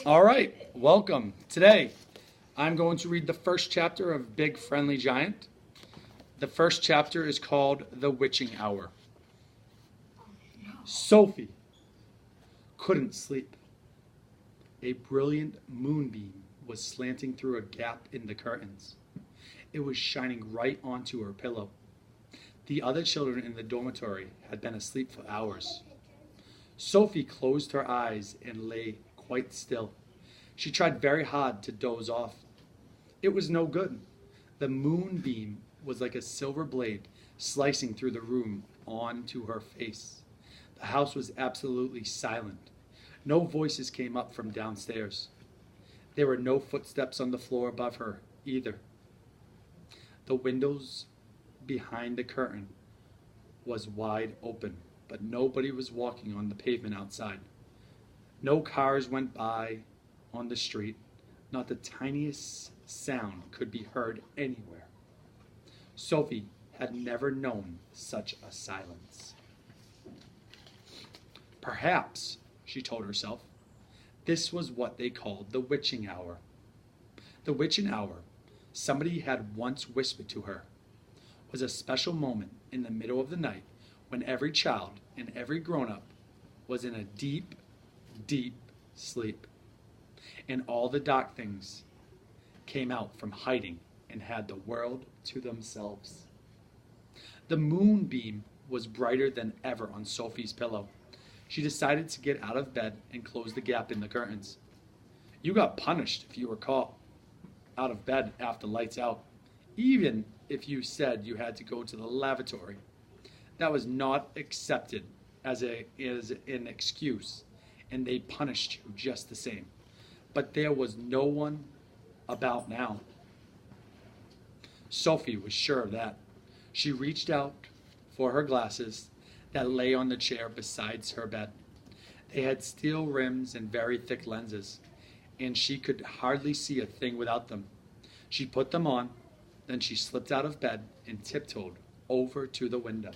All right, welcome. Today, I'm going to read the first chapter of Big Friendly Giant. The first chapter is called The Witching Hour. Sophie couldn't sleep. A brilliant moonbeam was slanting through a gap in the curtains. It was shining right onto her pillow. The other children in the dormitory had been asleep for hours. Sophie closed her eyes and lay quite still. She tried very hard to doze off. It was no good. The moonbeam was like a silver blade slicing through the room onto her face. The house was absolutely silent. No voices came up from downstairs. There were no footsteps on the floor above her either. The windows behind the curtain was wide open, but nobody was walking on the pavement outside. No cars went by on the street. Not the tiniest sound could be heard anywhere. Sophie had never known such a silence. Perhaps, she told herself, this was what they called the witching hour. The witching hour, somebody had once whispered to her, was a special moment in the middle of the night when every child and every grown-up was in a deep, deep sleep, and all the dark things came out from hiding and had the world to themselves. The moonbeam was brighter than ever on Sophie's pillow. She decided to get out of bed and close the gap in the curtains. You got punished if you were caught out of bed after lights out, even if you said you had to go to the lavatory. That was not accepted as an excuse, and they punished you just the same. But there was no one about now. Sophie was sure of that. She reached out for her glasses that lay on the chair beside her bed. They had steel rims and very thick lenses, and she could hardly see a thing without them. She put them on, then she slipped out of bed and tiptoed over to the window.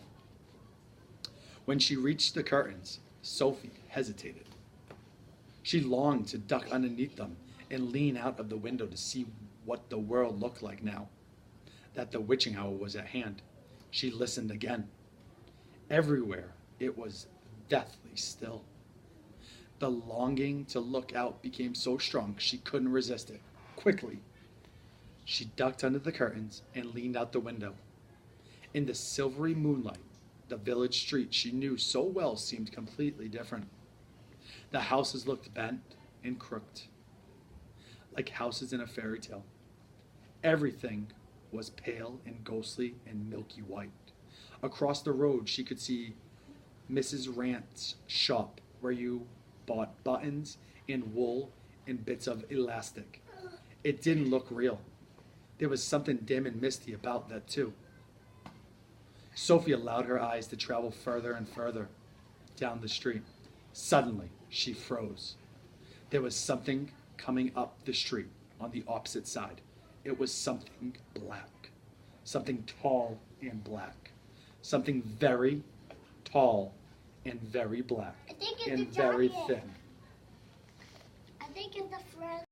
When she reached the curtains, Sophie hesitated. She longed to duck underneath them and lean out of the window to see what the world looked like now that the witching hour was at hand. She listened again. Everywhere it was deathly still. The longing to look out became so strong she couldn't resist it. Quickly, she ducked under the curtains and leaned out the window. In the silvery moonlight, the village street she knew so well seemed completely different. The houses looked bent and crooked, like houses in a fairy tale. Everything was pale and ghostly and milky white. Across the road, she could see Mrs. Rant's shop, where you bought buttons and wool and bits of elastic. It didn't look real. There was something dim and misty about that, too. Sophie allowed her eyes to travel further and further down the street. Suddenly, she froze. There was something coming up the street on the opposite side. It was something black, something tall and black, something very tall and very black and very thin. I think it's the friend.